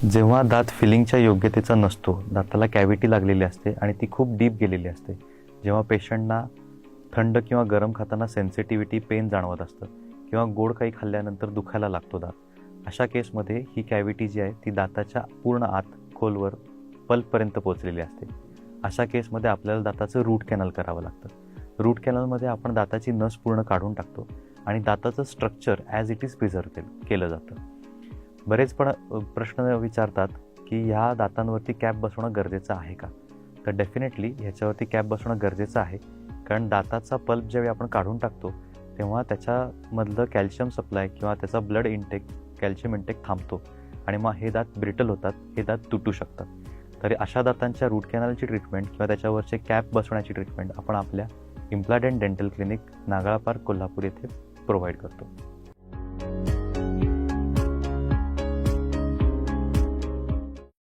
जेव्हा दात फिलिंगच्या योग्यतेचा नसतो, दाताला कॅव्हिटी लागलेली असते आणि ती खूप डीप गेलेली असते, जेव्हा पेशंटना थंड किंवा गरम खाताना सेन्सिटिव्हिटी पेन जाणवत असतं किंवा गोड काही खाल्ल्यानंतर दुखायला लागतो दात, अशा केसमध्ये ही कॅव्हिटी जी आहे ती दाताच्या पूर्ण आत खोलवर पल्पपर्यंत पोहोचलेली असते. अशा केसमध्ये आपल्याला दाताचं रूट कॅनल करावं लागतं. रूट कॅनलमध्ये आपण दाताची नस पूर्ण काढून टाकतो आणि दाताचं structure as it is preserve केलं जातं. बरेच प्रश्न विचारतात की ह्या दातांवरती कॅप बसवणं गरजेचं आहे का? तर डेफिनेटली ह्याच्यावरती कॅप बसवणं गरजेचं आहे, कारण दाताचा पल्प ज्यावेळी आपण काढून टाकतो तेव्हा त्याच्यामधलं कॅल्शियम सप्लाय किंवा त्याचा ब्लड इंटेक, कॅल्शियम इंटेक थांबतो आणि मग हे दात ब्रिटल होतात, हे दात तुटू शकतात. तर अशा दातांच्या रूट कॅनलची ट्रीटमेंट किंवा त्याच्यावरचे कॅप बसवण्याची ट्रीटमेंट आपण आपल्या implant and dental clinic, Nagala Park, Kolhapur येथे प्रोव्हाइड करतो.